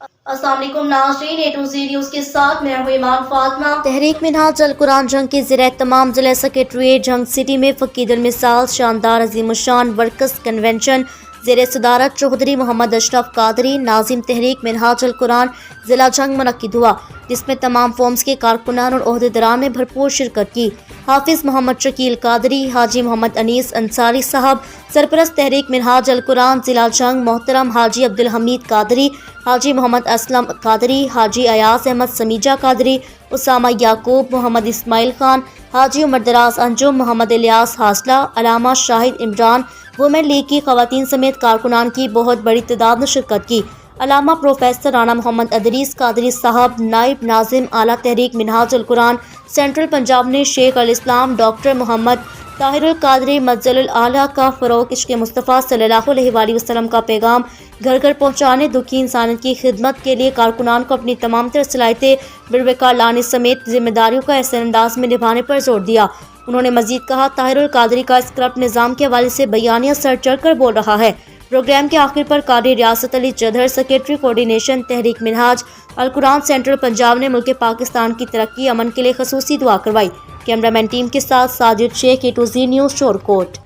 السلام علیکم ناظرین، اے ٹو زی نیوز کے ساتھ میں ہوں ایمان فاطمہ۔ تحریک منہاج القرآن جنگ کے زیر اہتمام ضلع سکریٹریٹ جنگ سٹی میں فقید المثال شاندار عظیم الشان ورکرز کنونشن زیر صدارت چودھری محمد اشرف قادری ناظم تحریک منہاج القرآن ضلع جنگ منعقد ہوا، جس میں تمام فورمز کے کارکنان اور عہدیداران نے بھرپور شرکت کی۔ حافظ محمد شکیل قادری، حاجی محمد انیس انصاری صاحب، سرپرست تحریک منہاج القرآن ضلع جنگ محترم حاجی عبدالحمید قادری، حاجی محمد اسلم قادری، حاجی ایاز احمد سمیجہ قادری، اسامہ یعقوب، محمد اسماعیل خان، حاجی عمر دراز انجم، محمد الیاس حاصلہ، علامہ شاہد عمران، وومن لیگ کی خواتین سمیت کارکنان کی بہت بڑی تعداد نے شرکت کی۔ علامہ پروفیسر رانا محمد ادریس قادری صاحب، نائب ناظم اعلیٰ تحریک منہاج القرآن سینٹرل پنجاب نے شیخ الاسلام ڈاکٹر محمد طاہر القادری مجزل الاعلیٰ کا فروغ عشق مصطفیٰ صلی اللہ علیہ وآلہ وسلم کا پیغام گھر گھر پہنچانے، دکھی انسانیت کی خدمت کے لیے کارکنان کو اپنی تمام تر صلاحیتیں بروقار لانے سمیت ذمہ داریوں کا احسن انداز میں نبھانے پر زور دیا۔ انہوں نے مزید کہا، طاہر القادری کا اس کرپٹ نظام کے حوالے سے بیانیہ سر چڑھ کر بول رہا ہے۔ پروگرام کے آخر پر قاری ریاست علی جدھر، سیکریٹری کوارڈینیشن تحریک منہاج القرآن سینٹرل پنجاب نے ملک پاکستان کی ترقی امن کے لیے خصوصی دعا کروائی۔ کیمرہ مین ٹیم کے ساتھ ساجد شیخ، اے ٹو زی نیوز، شور کوٹ۔